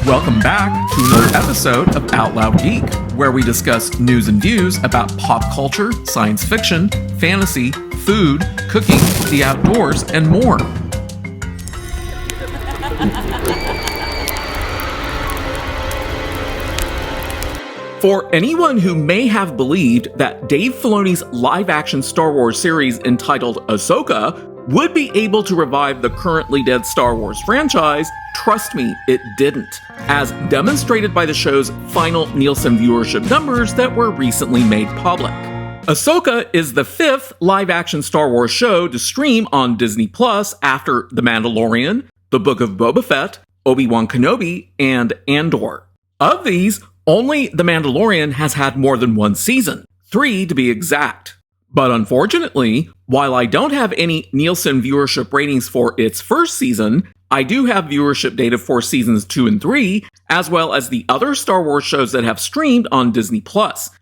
Welcome back to another episode of Out Loud Geek, where we discuss news and views about pop culture, science fiction, fantasy, food, cooking, the outdoors, and more. For anyone who may have believed that Dave Filoni's live-action Star Wars series entitled Ahsoka would be able to revive the currently dead Star Wars franchise, trust me, it didn't, as demonstrated by the show's final Nielsen viewership numbers that were recently made public. Ahsoka is the fifth live-action Star Wars show to stream on Disney Plus after The Mandalorian, The Book of Boba Fett, Obi-Wan Kenobi, and Andor. Of these, only The Mandalorian has had more than one season, 3 to be exact. But unfortunately, while I don't have any Nielsen viewership ratings for its first season, I do have viewership data for seasons 2 and 3, as well as the other Star Wars shows that have streamed on Disney+,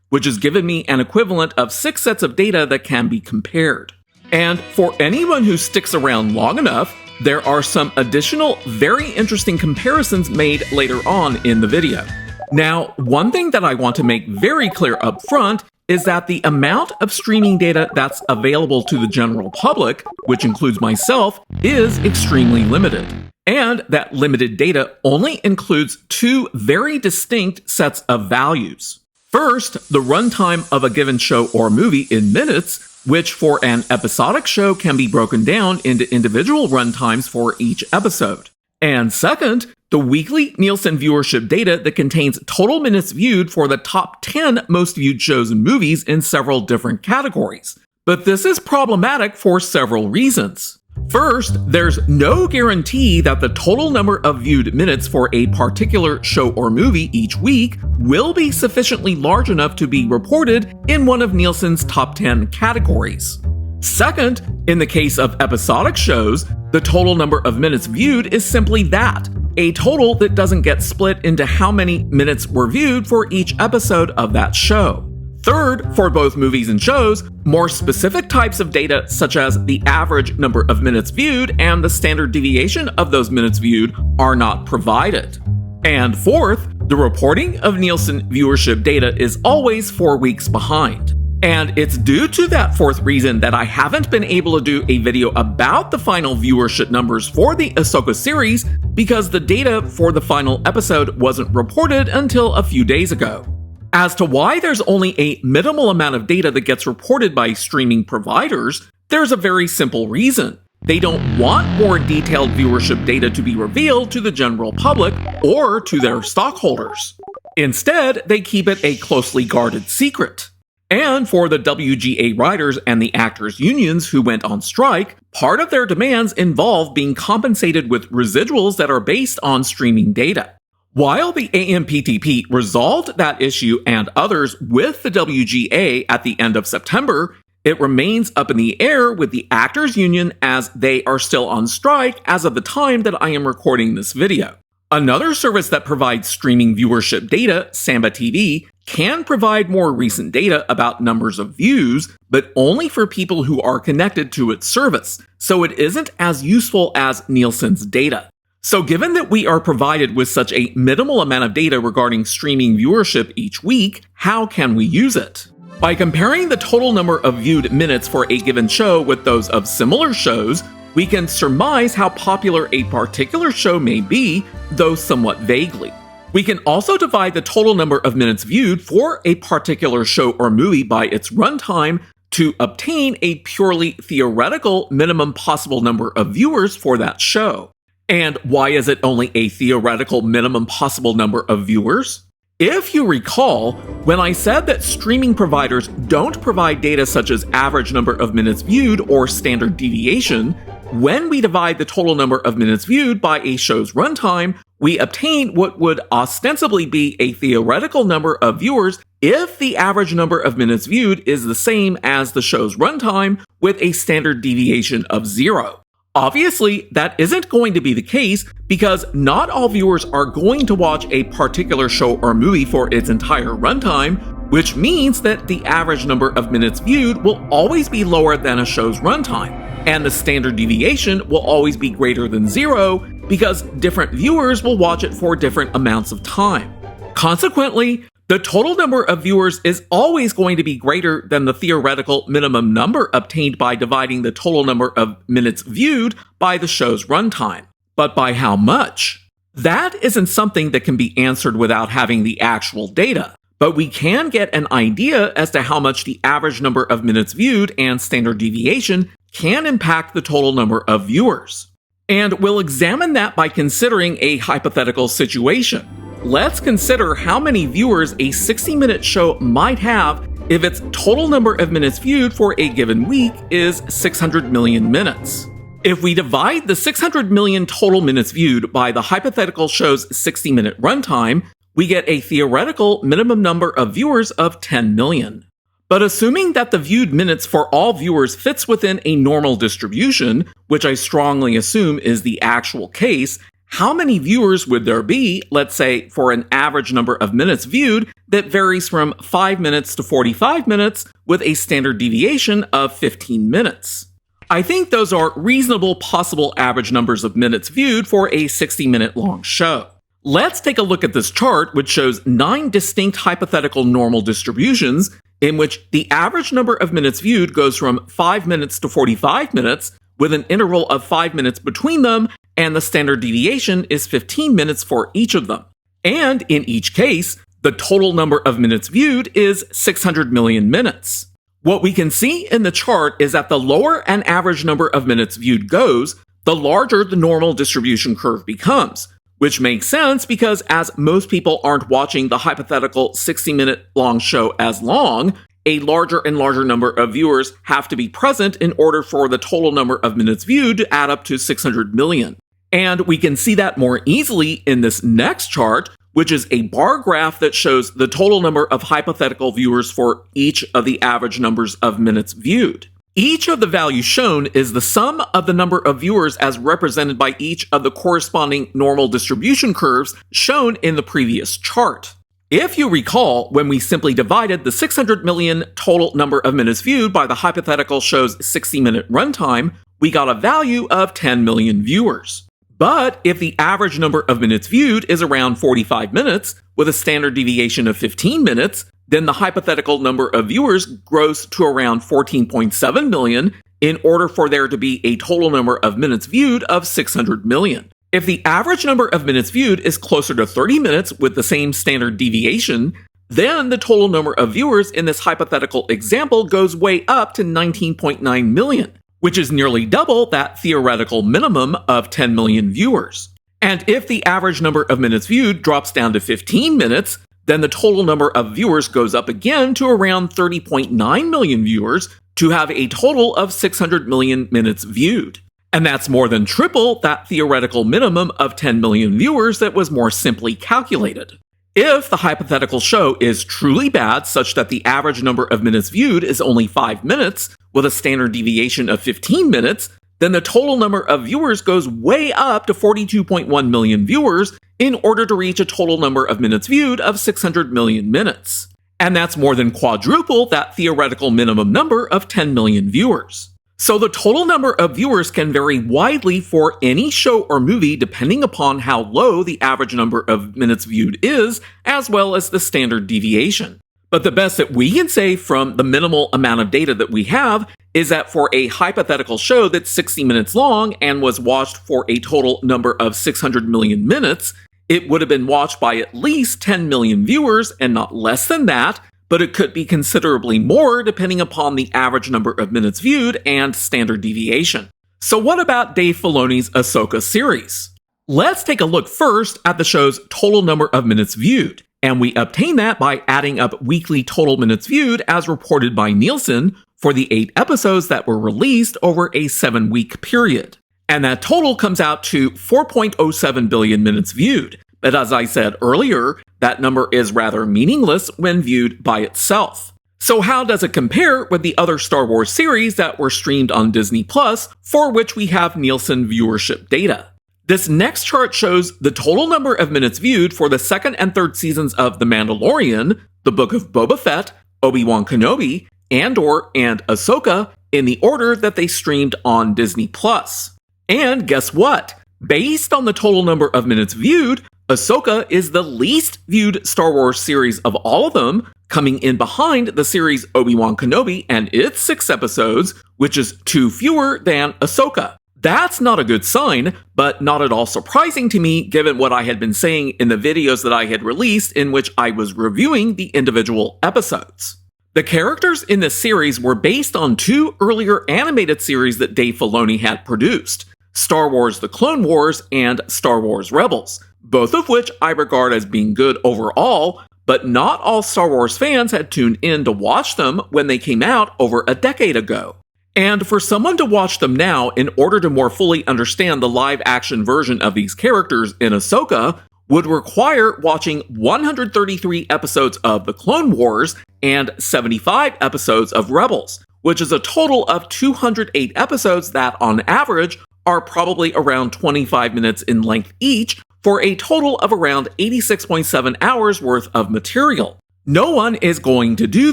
which has given me an equivalent of 6 sets of data that can be compared. And for anyone who sticks around long enough, there are some additional very interesting comparisons made later on in the video. Now, one thing that I want to make very clear up front is that the amount of streaming data that's available to the general public, which includes myself, is extremely limited. And that limited data only includes 2 very distinct sets of values. First, the runtime of a given show or movie in minutes, which for an episodic show can be broken down into individual runtimes for each episode. And second, the weekly Nielsen viewership data that contains total minutes viewed for the top 10 most viewed shows and movies in several different categories. But this is problematic for several reasons. First, there's no guarantee that the total number of viewed minutes for a particular show or movie each week will be sufficiently large enough to be reported in one of Nielsen's top 10 categories. Second, in the case of episodic shows, the total number of minutes viewed is simply that, a total that doesn't get split into how many minutes were viewed for each episode of that show. Third, for both movies and shows, more specific types of data such as the average number of minutes viewed and the standard deviation of those minutes viewed are not provided. And fourth, the reporting of Nielsen viewership data is always 4 weeks behind. And it's due to that fourth reason that I haven't been able to do a video about the final viewership numbers for the Ahsoka series, because the data for the final episode wasn't reported until a few days ago. As to why there's only a minimal amount of data that gets reported by streaming providers, there's a very simple reason. They don't want more detailed viewership data to be revealed to the general public or to their stockholders. Instead, they keep it a closely guarded secret. And for the WGA writers and the actors' unions who went on strike, part of their demands involve being compensated with residuals that are based on streaming data. While the AMPTP resolved that issue and others with the WGA at the end of September, it remains up in the air with the actors' union as they are still on strike as of the time that I am recording this video. Another service that provides streaming viewership data, Samba TV, can provide more recent data about numbers of views, but only for people who are connected to its service, so it isn't as useful as Nielsen's data. So given that we are provided with such a minimal amount of data regarding streaming viewership each week, how can we use it? By comparing the total number of viewed minutes for a given show with those of similar shows, we can surmise how popular a particular show may be, though somewhat vaguely. We can also divide the total number of minutes viewed for a particular show or movie by its runtime to obtain a purely theoretical minimum possible number of viewers for that show. And why is it only a theoretical minimum possible number of viewers? If you recall, when I said that streaming providers don't provide data such as average number of minutes viewed or standard deviation, when we divide the total number of minutes viewed by a show's runtime, we obtain what would ostensibly be a theoretical number of viewers if the average number of minutes viewed is the same as the show's runtime with a standard deviation of 0. Obviously, that isn't going to be the case because not all viewers are going to watch a particular show or movie for its entire runtime, which means that the average number of minutes viewed will always be lower than a show's runtime, and the standard deviation will always be greater than 0, because different viewers will watch it for different amounts of time. Consequently, the total number of viewers is always going to be greater than the theoretical minimum number obtained by dividing the total number of minutes viewed by the show's runtime. But by how much? That isn't something that can be answered without having the actual data, but we can get an idea as to how much the average number of minutes viewed and standard deviation can impact the total number of viewers. And we'll examine that by considering a hypothetical situation. Let's consider how many viewers a 60-minute show might have if its total number of minutes viewed for a given week is 600 million minutes. If we divide the 600 million total minutes viewed by the hypothetical show's 60-minute runtime, we get a theoretical minimum number of viewers of 10 million. But assuming that the viewed minutes for all viewers fits within a normal distribution, which I strongly assume is the actual case, how many viewers would there be, let's say, for an average number of minutes viewed that varies from 5 minutes to 45 minutes with a standard deviation of 15 minutes? I think those are reasonable possible average numbers of minutes viewed for a 60-minute long show. Let's take a look at this chart, which shows 9 distinct hypothetical normal distributions in which the average number of minutes viewed goes from 5 minutes to 45 minutes, with an interval of 5 minutes between them, and the standard deviation is 15 minutes for each of them. And in each case, the total number of minutes viewed is 600 million minutes. What we can see in the chart is that the lower an average number of minutes viewed goes, the larger the normal distribution curve becomes, which makes sense because as most people aren't watching the hypothetical 60-minute long show as long, a larger and larger number of viewers have to be present in order for the total number of minutes viewed to add up to 600 million. And we can see that more easily in this next chart, which is a bar graph that shows the total number of hypothetical viewers for each of the average numbers of minutes viewed. Each of the values shown is the sum of the number of viewers as represented by each of the corresponding normal distribution curves shown in the previous chart. If you recall, when we simply divided the 600 million total number of minutes viewed by the hypothetical show's 60-minute runtime, we got a value of 10 million viewers. But if the average number of minutes viewed is around 45 minutes, with a standard deviation of 15 minutes, then the hypothetical number of viewers grows to around 14.7 million in order for there to be a total number of minutes viewed of 600 million. If the average number of minutes viewed is closer to 30 minutes with the same standard deviation, then the total number of viewers in this hypothetical example goes way up to 19.9 million, which is nearly double that theoretical minimum of 10 million viewers. And if the average number of minutes viewed drops down to 15 minutes, then the total number of viewers goes up again to around 30.9 million viewers to have a total of 600 million minutes viewed. And that's more than triple that theoretical minimum of 10 million viewers that was more simply calculated. If the hypothetical show is truly bad, such that the average number of minutes viewed is only 5 minutes, with a standard deviation of 15 minutes, then the total number of viewers goes way up to 42.1 million viewers in order to reach a total number of minutes viewed of 600 million minutes. And that's more than quadruple that theoretical minimum number of 10 million viewers. So the total number of viewers can vary widely for any show or movie depending upon how low the average number of minutes viewed is, as well as the standard deviation. But the best that we can say from the minimal amount of data that we have is that for a hypothetical show that's 60 minutes long and was watched for a total number of 600 million minutes, it would have been watched by at least 10 million viewers and not less than that, but it could be considerably more depending upon the average number of minutes viewed and standard deviation. So what about Dave Filoni's Ahsoka series? Let's take a look first at the show's total number of minutes viewed, and we obtain that by adding up weekly total minutes viewed as reported by Nielsen for the 8 episodes that were released over a 7-week period. And that total comes out to 4.07 billion minutes viewed. But as I said earlier, that number is rather meaningless when viewed by itself. So how does it compare with the other Star Wars series that were streamed on Disney Plus, for which we have Nielsen viewership data? This next chart shows the total number of minutes viewed for the 2nd and 3rd seasons of The Mandalorian, The Book of Boba Fett, Obi-Wan Kenobi, Andor, and Ahsoka in the order that they streamed on Disney Plus. And guess what? Based on the total number of minutes viewed, Ahsoka is the least viewed Star Wars series of all of them, coming in behind the series Obi-Wan Kenobi and its 6 episodes, which is 2 fewer than Ahsoka. That's not a good sign, but not at all surprising to me given what I had been saying in the videos that I had released in which I was reviewing the individual episodes. The characters in this series were based on 2 earlier animated series that Dave Filoni had produced, Star Wars The Clone Wars and Star Wars Rebels, both of which I regard as being good overall, but not all Star Wars fans had tuned in to watch them when they came out over a decade ago. And for someone to watch them now in order to more fully understand the live-action version of these characters in Ahsoka would require watching 133 episodes of The Clone Wars and 75 episodes of Rebels, which is a total of 208 episodes that, on average, are probably around 25 minutes in length each, for a total of around 86.7 hours worth of material. No one is going to do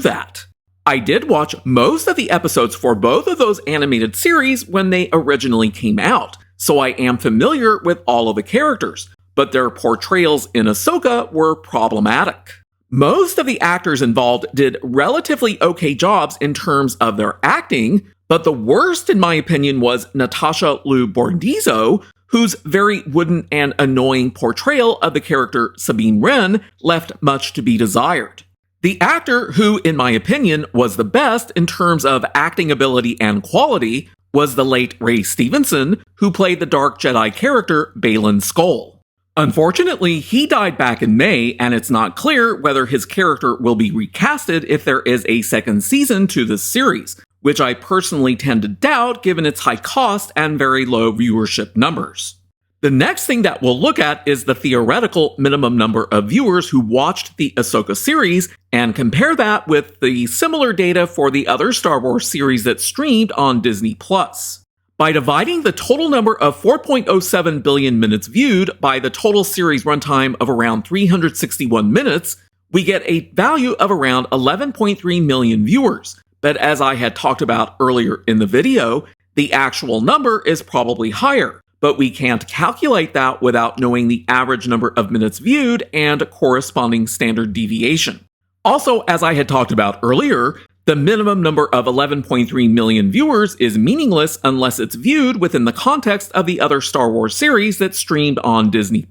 that. I did watch most of the episodes for both of those animated series when they originally came out, so I am familiar with all of the characters, but their portrayals in Ahsoka were problematic. Most of the actors involved did relatively okay jobs in terms of their acting, but the worst, in my opinion, was Natasha Liu Bordizzo, whose very wooden and annoying portrayal of the character Sabine Wren left much to be desired. The actor who, in my opinion, was the best in terms of acting ability and quality was the late Ray Stevenson, who played the Dark Jedi character Baylan Skoll. Unfortunately, he died back in May, and it's not clear whether his character will be recasted if there is a second season to this series, which I personally tend to doubt given its high cost and very low viewership numbers. The next thing that we'll look at is the theoretical minimum number of viewers who watched the Ahsoka series and compare that with the similar data for the other Star Wars series that streamed on Disney+. By dividing the total number of 4.07 billion minutes viewed by the total series runtime of around 361 minutes, we get a value of around 11.3 million viewers. But as I had talked about earlier in the video, the actual number is probably higher, but we can't calculate that without knowing the average number of minutes viewed and corresponding standard deviation. Also, as I had talked about earlier, the minimum number of 11.3 million viewers is meaningless unless it's viewed within the context of the other Star Wars series that streamed on Disney+.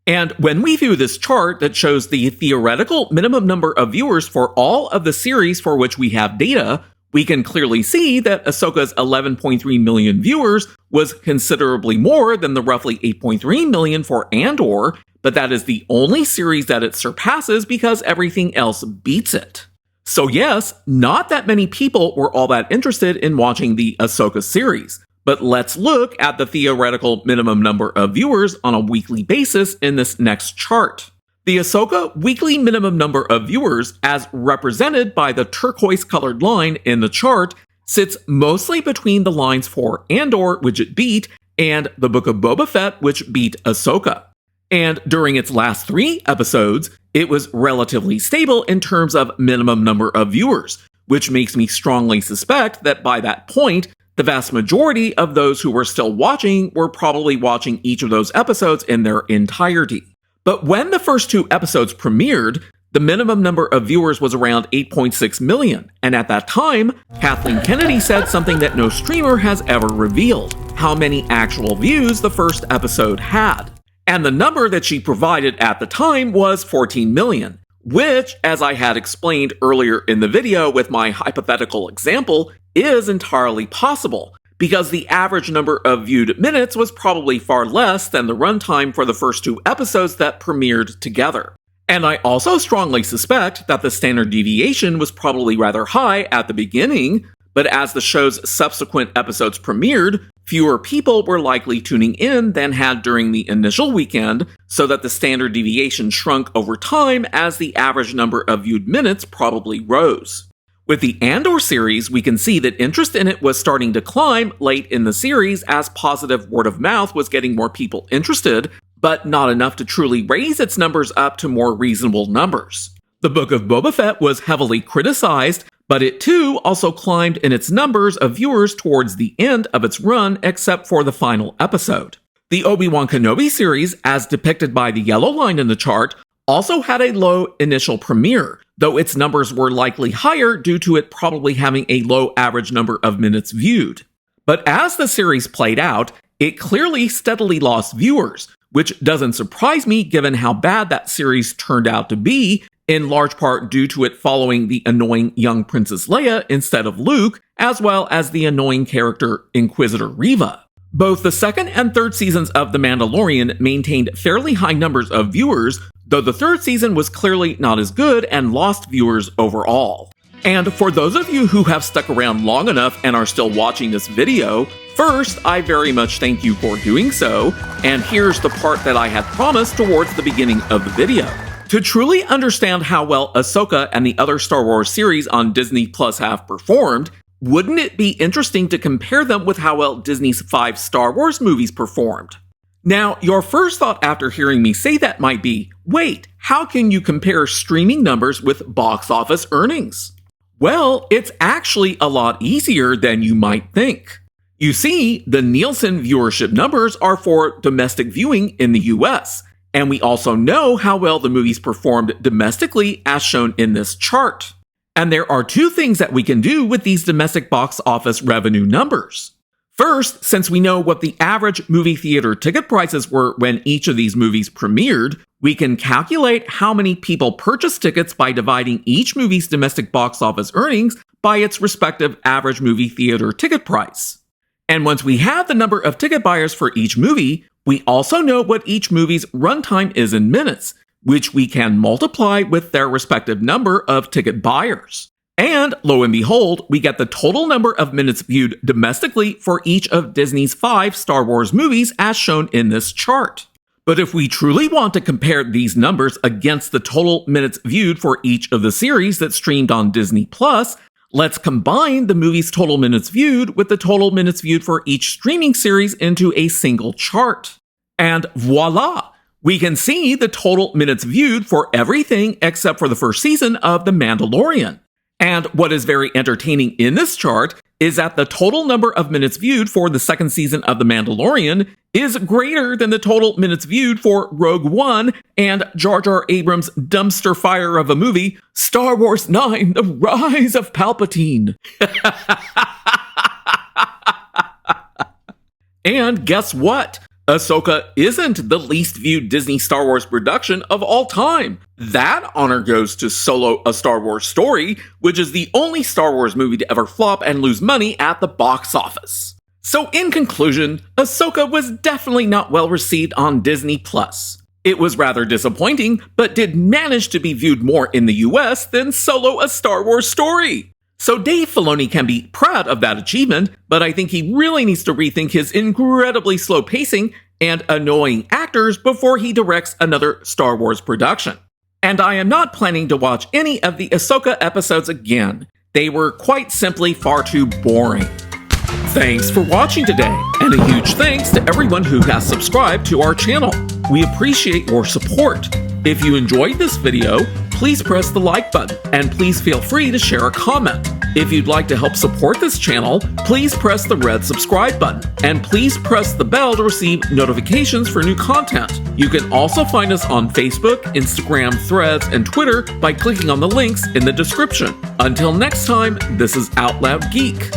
And when we view this chart that shows the theoretical minimum number of viewers for all of the series for which we have data, we can clearly see that Ahsoka's 11.3 million viewers was considerably more than the roughly 8.3 million for Andor, but that is the only series that it surpasses because everything else beats it. So yes, not that many people were all that interested in watching the Ahsoka series. But let's look at the theoretical minimum number of viewers on a weekly basis in this next chart. The Ahsoka weekly minimum number of viewers, as represented by the turquoise-colored line in the chart, sits mostly between the lines for Andor, which it beat, and the Book of Boba Fett, which beat Ahsoka. And during its last 3 episodes, it was relatively stable in terms of minimum number of viewers, which makes me strongly suspect that by that point, the vast majority of those who were still watching were probably watching each of those episodes in their entirety. But when the first 2 episodes premiered, the minimum number of viewers was around 8.6 million, and at that time, Kathleen Kennedy said something that no streamer has ever revealed: how many actual views the first episode had. And the number that she provided at the time was 14 million, which, as I had explained earlier in the video with my hypothetical example, is entirely possible, because the average number of viewed minutes was probably far less than the runtime for the first 2 episodes that premiered together. And I also strongly suspect that the standard deviation was probably rather high at the beginning, but as the show's subsequent episodes premiered, fewer people were likely tuning in than had during the initial weekend, so that the standard deviation shrunk over time as the average number of viewed minutes probably rose. With the Andor series, we can see that interest in it was starting to climb late in the series as positive word of mouth was getting more people interested, but not enough to truly raise its numbers up to more reasonable numbers. The Book of Boba Fett was heavily criticized, but it too also climbed in its numbers of viewers towards the end of its run except for the final episode. The Obi-Wan Kenobi series, as depicted by the yellow line in the chart, also had a low initial premiere, though its numbers were likely higher due to it probably having a low average number of minutes viewed. But as the series played out, it clearly steadily lost viewers, which doesn't surprise me given how bad that series turned out to be, in large part due to it following the annoying young Princess Leia instead of Luke, as well as the annoying character Inquisitor Reva. Both the second and third seasons of The Mandalorian maintained fairly high numbers of viewers, though the third season was clearly not as good and lost viewers overall. And for those of you who have stuck around long enough and are still watching this video, first, I very much thank you for doing so, and here's the part that I had promised towards the beginning of the video. To truly understand how well Ahsoka and the other Star Wars series on Disney Plus have performed, wouldn't it be interesting to compare them with how well Disney's 5 Star Wars movies performed? Now, your first thought after hearing me say that might be, wait, how can you compare streaming numbers with box office earnings? Well, it's actually a lot easier than you might think. You see, the Nielsen viewership numbers are for domestic viewing in the US, and we also know how well the movies performed domestically as shown in this chart. And there are 2 things that we can do with these domestic box office revenue numbers. First, since we know what the average movie theater ticket prices were when each of these movies premiered, we can calculate how many people purchased tickets by dividing each movie's domestic box office earnings by its respective average movie theater ticket price. And once we have the number of ticket buyers for each movie, we also know what each movie's runtime is in minutes, which we can multiply with their respective number of ticket buyers. And lo and behold, we get the total number of minutes viewed domestically for each of Disney's 5 Star Wars movies as shown in this chart. But if we truly want to compare these numbers against the total minutes viewed for each of the series that streamed on Disney Plus, let's combine the movie's total minutes viewed with the total minutes viewed for each streaming series into a single chart. And voila! We can see the total minutes viewed for everything except for the first season of The Mandalorian. And what is very entertaining in this chart is that the total number of minutes viewed for the second season of The Mandalorian is greater than the total minutes viewed for Rogue One and Jar Jar Abrams' dumpster fire of a movie, Star Wars 9: The Rise of Palpatine. And guess what? Ahsoka isn't the least viewed Disney Star Wars production of all time. That honor goes to Solo: A Star Wars Story, which is the only Star Wars movie to ever flop and lose money at the box office. So in conclusion, Ahsoka was definitely not well received on Disney+. It was rather disappointing, but did manage to be viewed more in the US than Solo: A Star Wars Story. So Dave Filoni can be proud of that achievement, but I think he really needs to rethink his incredibly slow pacing and annoying actors before he directs another Star Wars production. And I am not planning to watch any of the Ahsoka episodes again. They were quite simply far too boring. Thanks for watching today, and a huge thanks to everyone who has subscribed to our channel. We appreciate your support. If you enjoyed this video, please press the like button, and please feel free to share a comment. If you'd like to help support this channel, please press the red subscribe button, and please press the bell to receive notifications for new content. You can also find us on Facebook, Instagram, Threads, and Twitter by clicking on the links in the description. Until next time, this is Out Loud Geek.